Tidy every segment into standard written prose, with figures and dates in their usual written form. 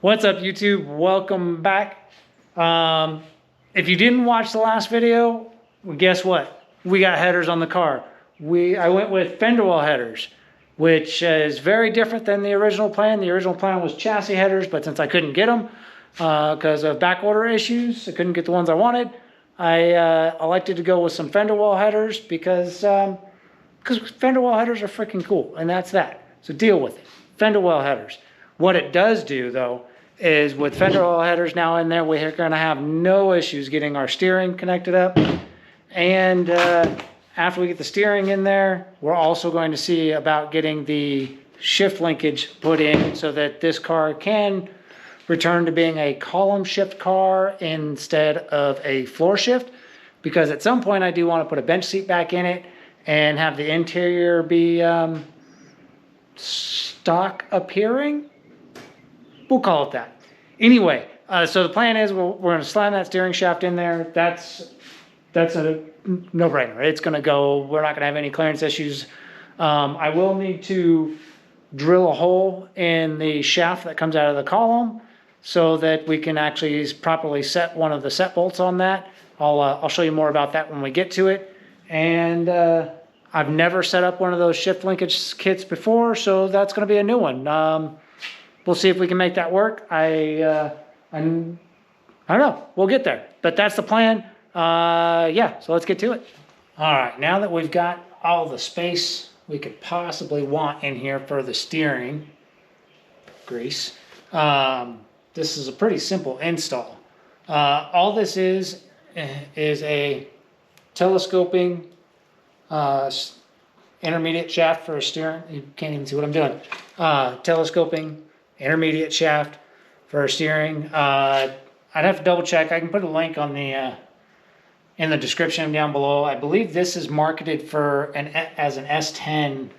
What's up, YouTube? Welcome back. If you didn't watch the last video, well, guess what? We got headers on the car. I went with fender well headers, which is very different than the original plan. The original plan was chassis headers, but since I couldn't get them because of back order issues, I couldn't get the ones I wanted. I elected to go with some fender well headers because fender well headers are freaking cool, and that's that. So deal with it. Fender well headers. What it does do, though, is with fender well headers now in there, we're going to have no issues getting our steering connected up. And after we get the steering in there, we're also going to see about getting the shift linkage put in so that this car can return to being a column shift car instead of a floor shift. Because at some point I do want to put a bench seat back in it and have the interior be stock appearing. We'll call it that. Anyway, so the plan is we're going to slam that steering shaft in there. That's a no-brainer. It's going to go. We're not going to have any clearance issues. I will need to drill a hole in the shaft that comes out of the column so that we can actually properly set one of the set bolts on that. I'll show you more about that when we get to it. And I've never set up one of those shift linkage kits before, so that's going to be a new one. We'll see if we can make that work. I don't know. We'll get there. But that's the plan. Yeah, so let's get to it. All right, now that we've got all the space we could possibly want in here for the steering grease, this is a pretty simple install. All this is a telescoping intermediate shaft for a steering. You can't even see what I'm doing. Telescoping intermediate shaft for steering. I'd have to double check. I can put a link on the in the description down below. I believe this is marketed for as an S10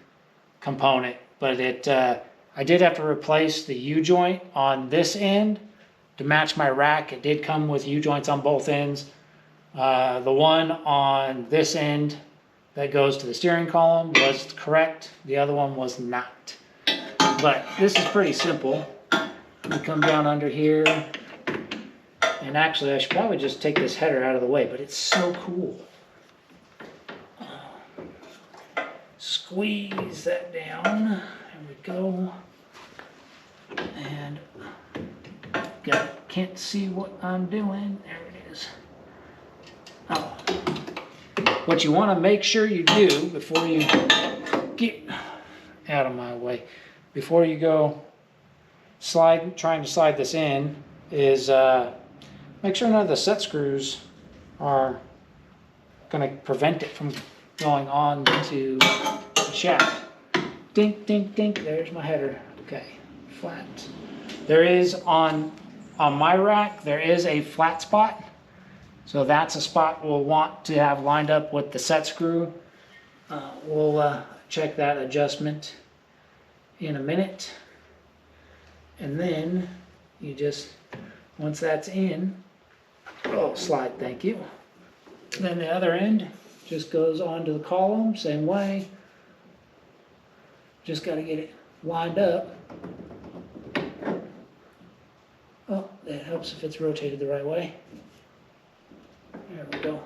component, but I did have to replace the U-joint on this end to match my rack. It did come with U-joints on both ends. The one on this end that goes to the steering column was correct. The other one was not. But this is pretty simple. We come down under here, and actually I should probably just take this header out of the way, but it's so cool. Squeeze that down. There we go. And can't see what I'm doing. There it is. Oh. What you want to make sure you do before you get out of my way, before you go trying to slide this in, is make sure none of the set screws are going to prevent it from going on to the shaft. Dink, dink, dink. There's my header. Okay, flat. There is on my rack, there is a flat spot. So that's a spot we'll want to have lined up with the set screw. We'll check that adjustment in a minute. And then you just, once that's in, slide, thank you. Then the other end just goes onto the column, same way. Just got to get it lined up. Oh, that helps if it's rotated the right way. There we go.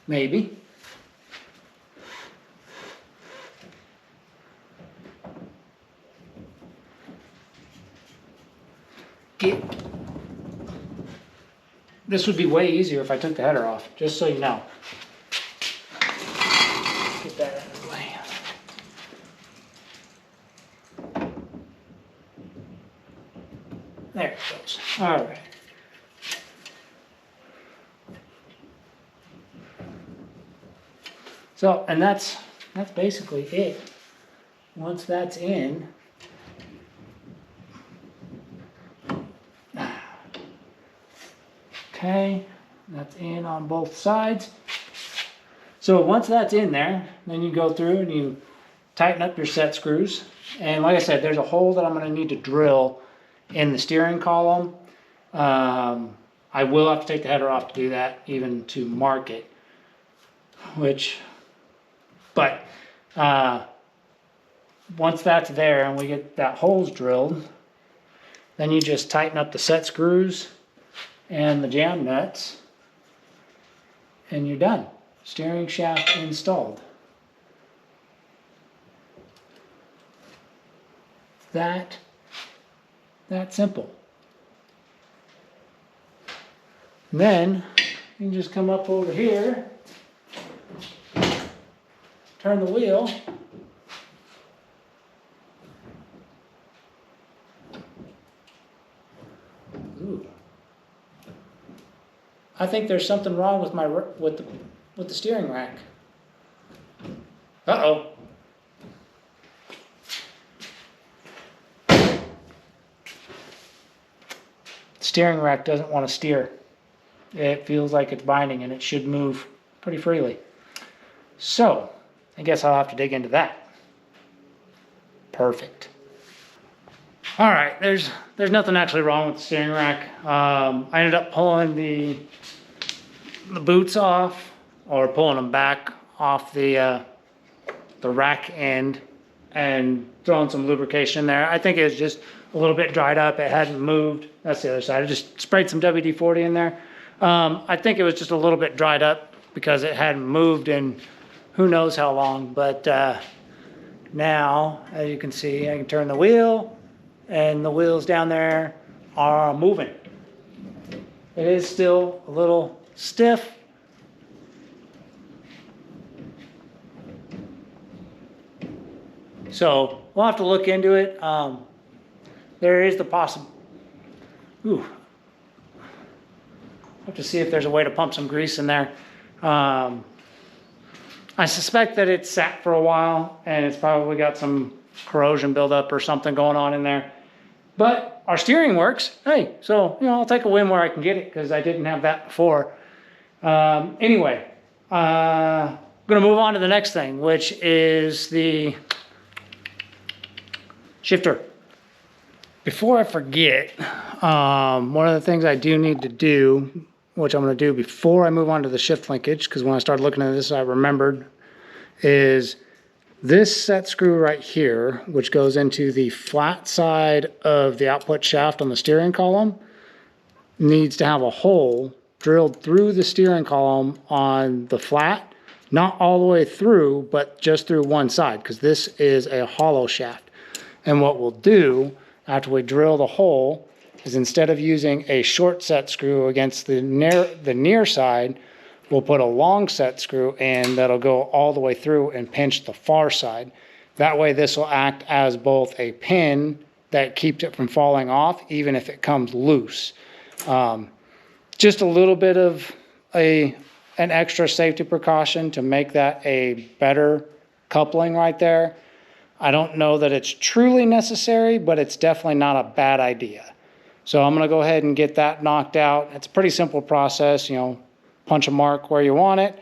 Maybe. This would be way easier if I took the header off, just so you know. Get that out of the way. There it goes. All right. So, and that's basically it. Once that's in, okay, that's in on both sides. So once that's in there, then you go through and you tighten up your set screws. And like I said, there's a hole that I'm going to need to drill in the steering column. I will have to take the header off to do that, even to mark it. once that's there and we get that holes drilled, then you just tighten up the set screws and the jam nuts, and you're done. Steering shaft installed. That simple. And then you can just come up over here, turn the wheel, ooh. I think there's something wrong with my with the steering rack. Uh-oh. Steering rack doesn't want to steer. It feels like it's binding and it should move pretty freely. So, I guess I'll have to dig into that. Perfect. All right, there's nothing actually wrong with the steering rack. I ended up pulling the boots off, or pulling them back off the rack end and throwing some lubrication in there. I think it was just a little bit dried up. It hadn't moved. That's the other side. I just sprayed some WD-40 in there. I think it was just a little bit dried up because it hadn't moved in who knows how long. But now, as you can see, I can turn the wheel and the wheels down there are moving. It is still a little stiff. So we'll have to look into it. There is the possible. Ooh. Have to see if there's a way to pump some grease in there. I suspect that it's sat for a while and it's probably got some corrosion buildup or something going on in there. But our steering works. Hey, so I'll take a win where I can get it because I didn't have that before. Anyway, I'm gonna move on to the next thing, which is the shifter. Before I forget, one of the things I do need to do, which I'm going to do before I move on to the shift linkage, because when I started looking at this, I remembered, is this set screw right here, which goes into the flat side of the output shaft on the steering column, needs to have a hole drilled through the steering column on the flat, not all the way through, but just through one side, because this is a hollow shaft. And what we'll do after we drill the hole is, instead of using a short set screw against the near side, we'll put a long set screw in that'll go all the way through and pinch the far side. That way this will act as both a pin that keeps it from falling off, even if it comes loose. Just a little bit of an extra safety precaution to make that a better coupling right there. I don't know that it's truly necessary, but it's definitely not a bad idea. So I'm going to go ahead and get that knocked out. It's a pretty simple process, punch a mark where you want it,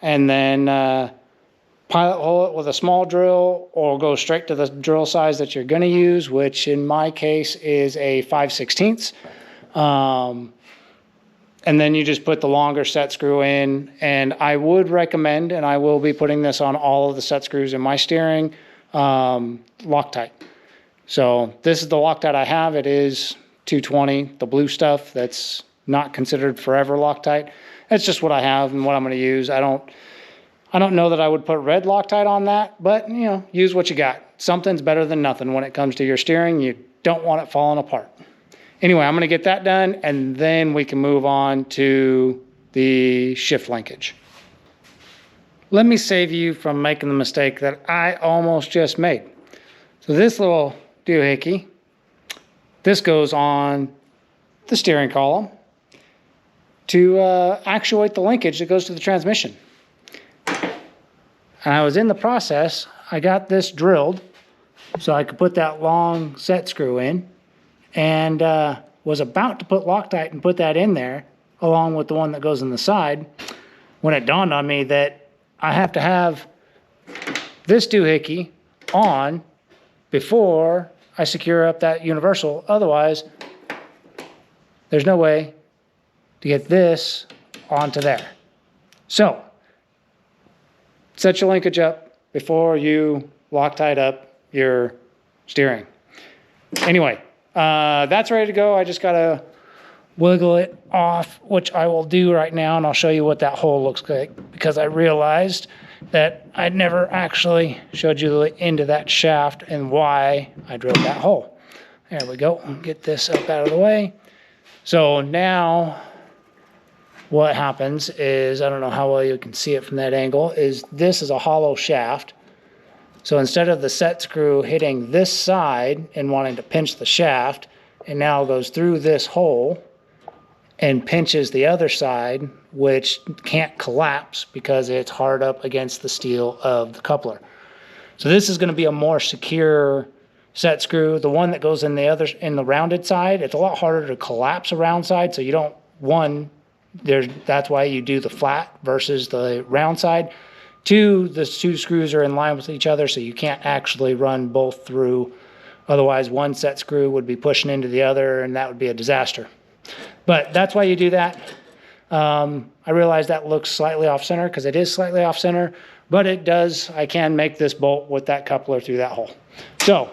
and then pilot hole it with a small drill, or go straight to the drill size that you're going to use, which in my case is a 5/16. And then you just put the longer set screw in, and I would recommend, and I will be putting this on all of the set screws in my steering, Loctite. So this is the Loctite I have. It is 220, the blue stuff that's not considered forever Loctite. That's just what I have and what I'm going to use. I don't know that I would put red Loctite on that, but use what you got. Something's better than nothing when it comes to your steering. You don't want it falling apart. Anyway, I'm going to get that done, and then we can move on to the shift linkage. Let me save you from making the mistake that I almost just made. So this little doohickey, this goes on the steering column to actuate the linkage that goes to the transmission. And I was in the process, I got this drilled so I could put that long set screw in, and was about to put Loctite and put that in there along with the one that goes in the side, when it dawned on me that I have to have this doohickey on before I secure up that universal. Otherwise, there's no way to get this onto there. So, set your linkage up before you Loctite up your steering. Anyway, that's ready to go. I just gotta wiggle it off, which I will do right now, and I'll show you what that hole looks like, because I realized that I never actually showed you the end of that shaft and why I drilled that hole. There we go. Get this up out of the way. So now what happens is, I don't know how well you can see it from that angle, is this is a hollow shaft. So instead of the set screw hitting this side and wanting to pinch the shaft, it now goes through this hole and pinches the other side, which can't collapse because it's hard up against the steel of the coupler. So this is going to be a more secure set screw. The one that goes in the rounded side, it's a lot harder to collapse a round side, so you don't, that's why you do the flat versus the round side. Two, the two screws are in line with each other, so you can't actually run both through. Otherwise, one set screw would be pushing into the other, and that would be a disaster. But that's why you do that. I realize that looks slightly off center, because it is slightly off center, but it does, I can make this bolt with that coupler through that hole. So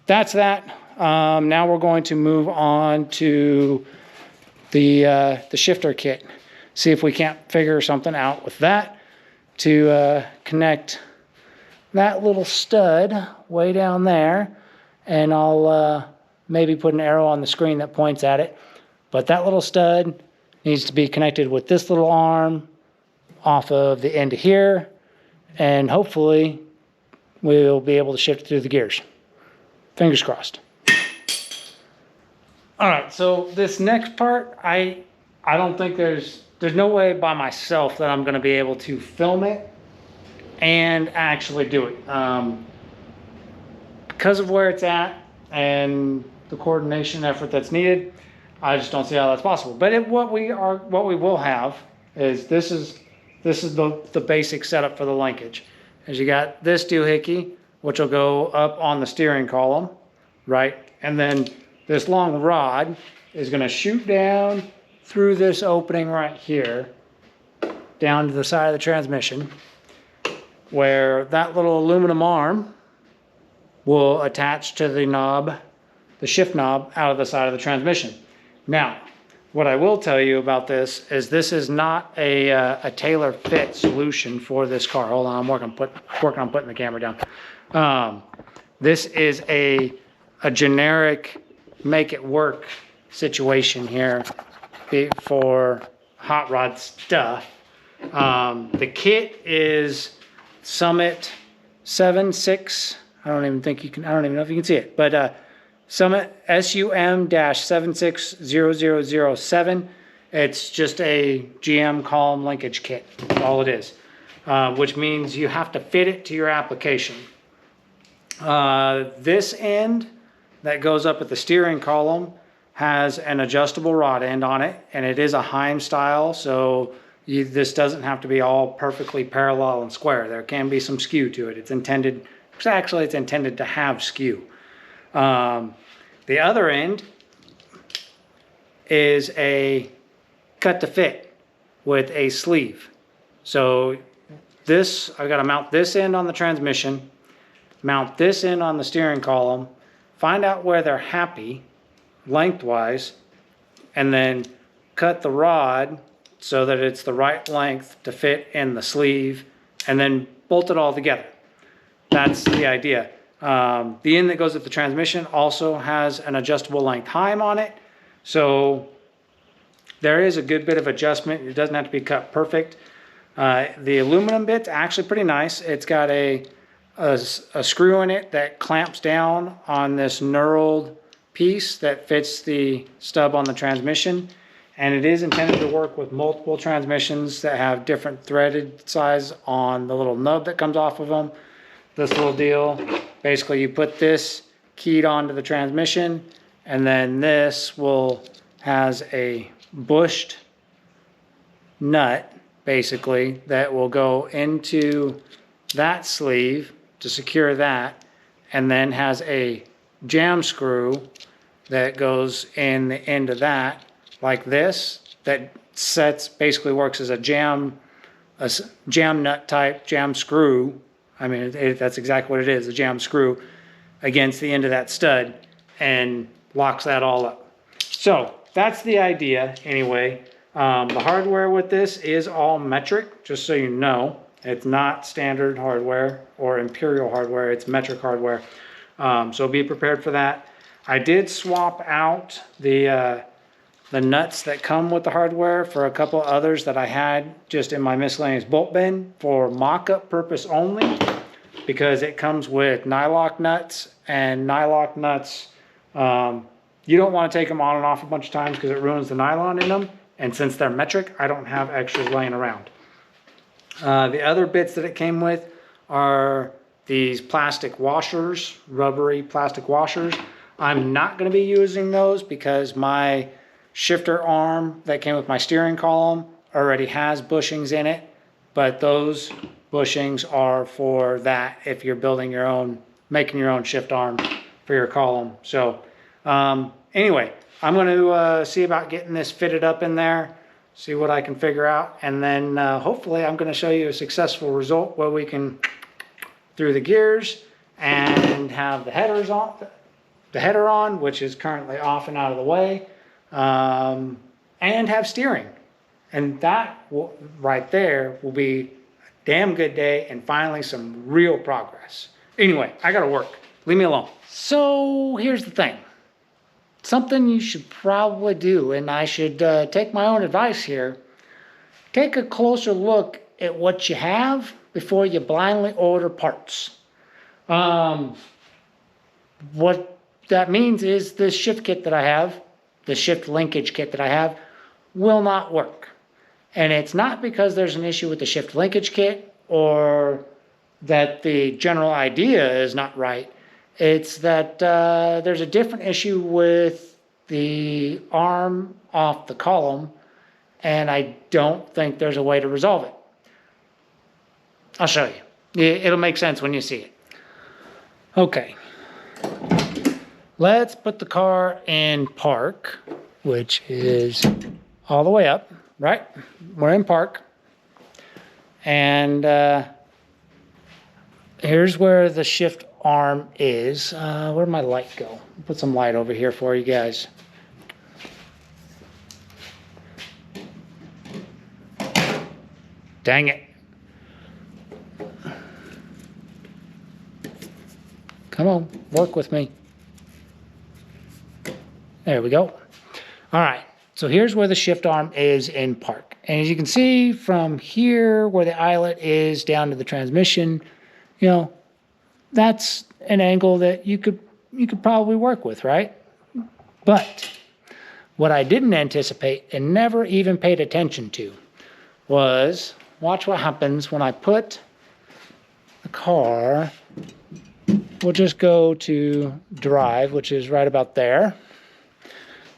that's that. Now we're going to move on to the shifter kit. See if we can't figure something out with that to connect that little stud way down there. And I'll maybe put an arrow on the screen that points at it. But that little stud needs to be connected with this little arm off of the end of here. And hopefully we'll be able to shift it through the gears. Fingers crossed. All right, so this next part, I don't think there's no way by myself that I'm going to be able to film it and actually do it. Because of where it's at and the coordination effort that's needed, I just don't see how that's possible. But what we will have is this is the basic setup for the linkage. Is you got this doohickey, which will go up on the steering column, right? And then this long rod is going to shoot down through this opening right here, down to the side of the transmission, where that little aluminum arm will attach to the knob, the shift knob, out of the side of the transmission. Now, what I will tell you about this is not a tailor-fit solution for this car. Hold on, I'm working on putting the camera down. This is a generic make-it-work situation here for hot rod stuff. The kit is Summit 76. I don't even know if you can see it, but Summit SUM-760007. It's just a GM column linkage kit. That's all it is, which means you have to fit it to your application. This end that goes up at the steering column has an adjustable rod end on it, and it is a Heim style, so this doesn't have to be all perfectly parallel and square. There can be some skew to it. It's intended to have skew. The other end is a cut to fit with a sleeve. So this, I've got to mount this end on the transmission, mount this end on the steering column, find out where they're happy lengthwise, and then cut the rod so that it's the right length to fit in the sleeve, and then bolt it all together. That's the idea. The end that goes with the transmission also has an adjustable length Heim on it, so there is a good bit of adjustment. It doesn't have to be cut perfect. The aluminum bit's actually pretty nice. It's got a screw in it that clamps down on this knurled piece that fits the stub on the transmission, and it is intended to work with multiple transmissions that have different threaded size on the little nub that comes off of them. This little deal, basically you put this keyed onto the transmission, and then this has a bushed nut basically that will go into that sleeve to secure that, and then has a jam screw that goes in the end of that like this, that basically works as a jam nut type jam screw I mean, that's exactly what it is, a jam screw against the end of that stud and locks that all up. So that's the idea anyway. The hardware with this is all metric, just so you know. It's not standard hardware or Imperial hardware, it's metric hardware. So be prepared for that. I did swap out the nuts that come with the hardware for a couple others that I had just in my miscellaneous bolt bin for mock-up purpose only, because it comes with nylock nuts, and nylock nuts, you don't want to take them on and off a bunch of times because it ruins the nylon in them. And since they're metric, I don't have extras laying around. The other bits that it came with are these plastic washers, rubbery plastic washers. I'm not going to be using those because my shifter arm that came with my steering column already has bushings in it, but those bushings are for that if you're building your own, making your own shift arm for your column. So anyway, I'm going to see about getting this fitted up in there, see what I can figure out, and then hopefully I'm going to show you a successful result where we can through the gears and have the headers on, the header on, which is currently off and out of the way, and have steering. And that will, right there will be a damn good day and finally some real progress. Anyway, I gotta work. Leave me alone. So here's the thing. Something you should probably do, and I should take my own advice here. Take a closer look at what you have before you blindly order parts. What that means is this shift kit that I have, the shift linkage kit that I have, will not work. And it's not because there's an issue with the shift linkage kit or that the general idea is not right. It's that there's a different issue with the arm off the column, and I don't think there's a way to resolve it. I'll show you. It'll make sense when you see it. Okay. Let's put the car in park, which is all the way up, right? We're in park. And here's where the shift arm is. Where'd my light go? Put some light over here for you guys. Dang it. Come on, work with me. There we go. All right, so here's where the shift arm is in park. And as you can see from here where the eyelet is down to the transmission, you know, that's an angle that you could probably work with, right? But what I didn't anticipate and never even paid attention to was, watch what happens when I put the car, we'll just go to drive, which is right about there.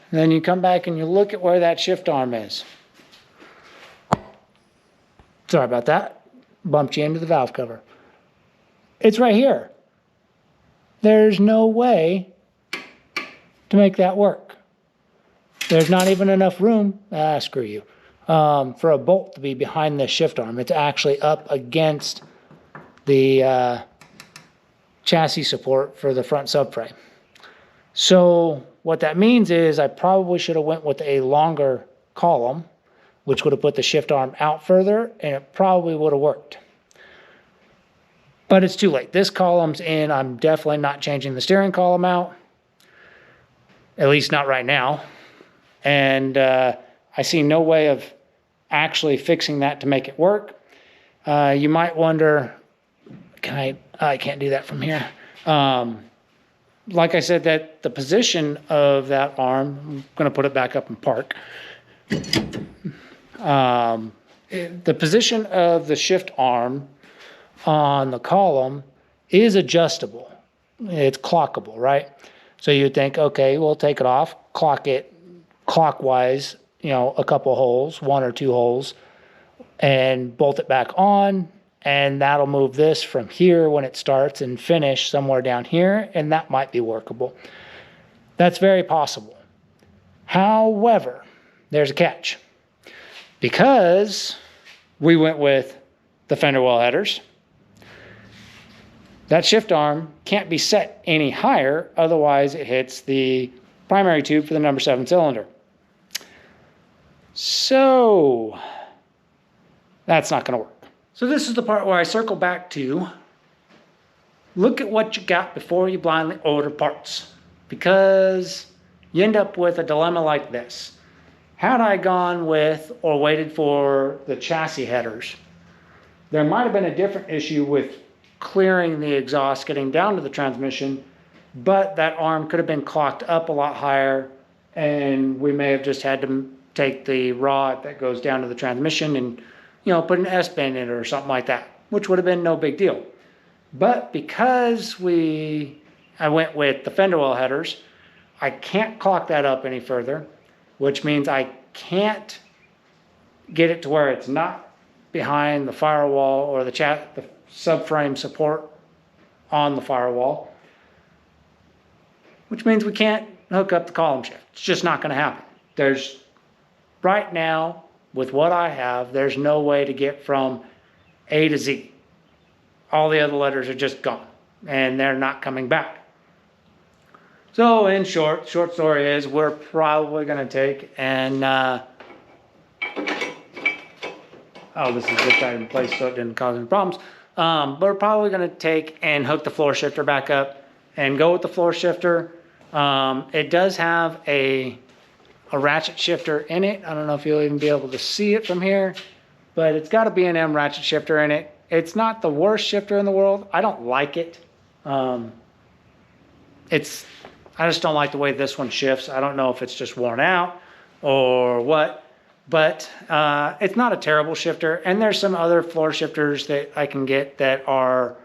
And then you come back and you look at where that shift arm is. Sorry about that. Bumped you into the valve cover. It's right here. There's no way to make that work. There's not even enough room, screw you, for a bolt to be behind the shift arm. It's actually up against the chassis support for the front subframe. So what that means is I probably should have went with a longer column, which would have put the shift arm out further, and it probably would have worked. But it's too late. This column's in. I'm definitely not changing the steering column out, at least not right now. And I see no way of actually fixing that to make it work. You might wonder, I can't do that from here. Like I said, that the position of that arm, I'm going to put it back up in park. The position of the shift arm on the column is adjustable. It's clockable, right? So you'd think, okay, we'll take it off, clock it clockwise, you know, a couple holes, 1 or 2 holes, and bolt it back on. And that'll move this from here when it starts and finish somewhere down here, and that might be workable. That's very possible. However, there's a catch. Because we went with the fender well headers, That shift arm can't be set any higher, otherwise it hits the primary tube for the number 7 cylinder. So that's not going to work. So this is the part where I circle back to look at what you got before you blindly order parts, because you end up with a dilemma like this. Had I gone with or waited for the chassis headers, there might have been a different issue with clearing the exhaust, getting down to the transmission, but that arm could have been clocked up a lot higher, and we may have just had to take the rod that goes down to the transmission and, you know, put an S-bend in it or something like that, which would have been no big deal. But because I went with the fender well headers, I can't clock that up any further, which means I can't get it to where it's not behind the firewall or the subframe support on the firewall, which means we can't hook up the column shift. It's just not going to happen. Right now, with what I have, there's no way to get from A to Z. All the other letters are just gone, and they're not coming back. So in short story is we're probably going to take and, this is just right in place so it didn't cause any problems. But we're probably going to take and hook the floor shifter back up and go with the floor shifter. It does have a ratchet shifter in it. I don't know if you'll even be able to see it from here, but it's got a B&M ratchet shifter in it. It's not the worst shifter in the world. I don't like it. I just don't like the way this one shifts. I don't know if it's just worn out or what, but it's not a terrible shifter. And there's some other floor shifters that I can get that are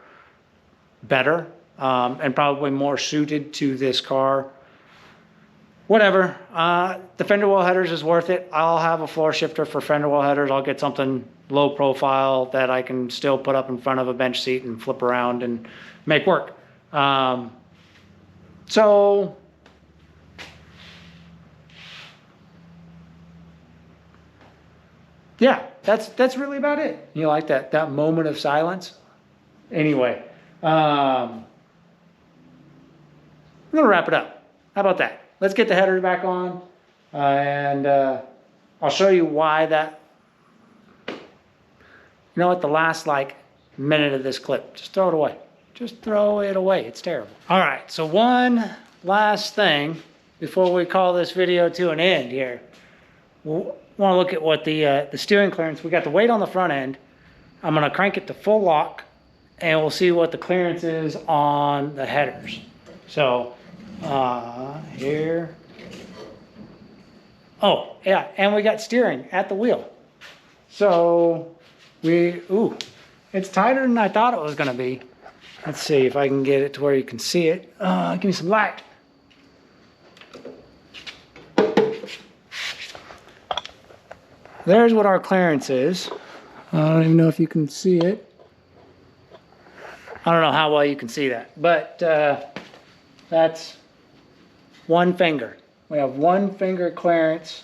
better and probably more suited to this car. Whatever, the fender well headers is worth it. I'll have a floor shifter for fender well headers. I'll get something low profile that I can still put up in front of a bench seat and flip around and make work. So yeah, that's really about it. You like that moment of silence? Anyway, I'm gonna wrap it up. How about that? Let's get the headers back on, and I'll show you why that, you know what, the last like minute of this clip, just throw it away. Just throw it away, it's terrible. All right, so one last thing before we call this video to an end here. We'll want to look at what the steering clearance, we got the weight on the front end. I'm gonna crank it to full lock, and we'll see what the clearance is on the headers. So, here. Oh, yeah, and we got steering at the wheel. So it's tighter than I thought it was gonna be. Let's see if I can get it to where you can see it. Give me some light. There's what our clearance is. I don't even know if you can see it. I don't know how well you can see that, but that's one finger. We have one finger clearance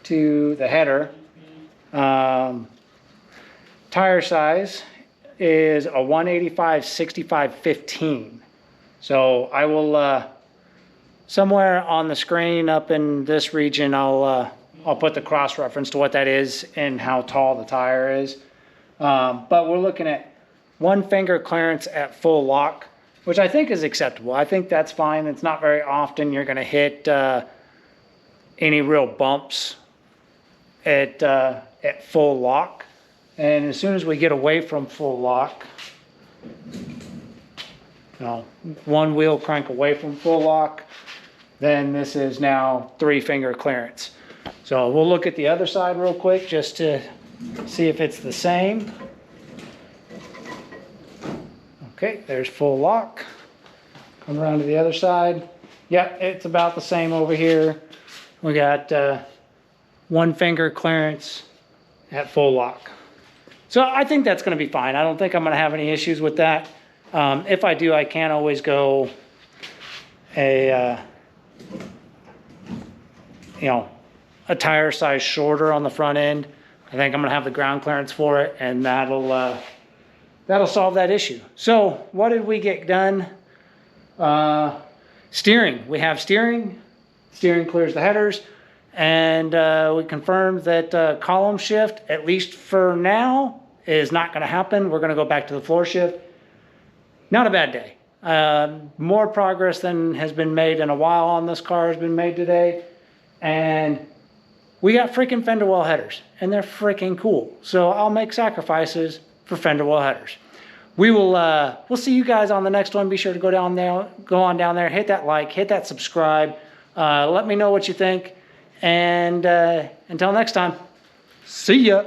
to the header. Tire size is a 185/65/15. So I will somewhere on the screen up in this region, I'll put the cross reference to what that is and how tall the tire is. But we're looking at one finger clearance at full lock, which I think is acceptable. I think that's fine. It's not very often you're going to hit any real bumps at full lock. And as soon as we get away from full lock, one wheel crank away from full lock, then this is now 3-finger clearance. So we'll look at the other side real quick just to see if it's the same. Okay, there's full lock. Come around to the other side. Yep, it's about the same over here. We got 1-finger clearance at full lock. So I think that's going to be fine. I don't think I'm going to have any issues with that. If I do, I can always go a tire size shorter on the front end. I think I'm going to have the ground clearance for it, and that'll that'll solve that issue. So what did we get done? Steering. We have steering. Steering clears the headers. And we confirmed that column shift, at least for now, is not going to happen. We're going to go back to the floor shift. Not a bad day. More progress than has been made in a while on this car has been made today. And we got freaking fender well headers, and they're freaking cool. So I'll make sacrifices for fender well headers. We'll see you guys on the next one. Be sure to go on down there, hit that like, hit that subscribe. Let me know what you think. And until next time, see ya.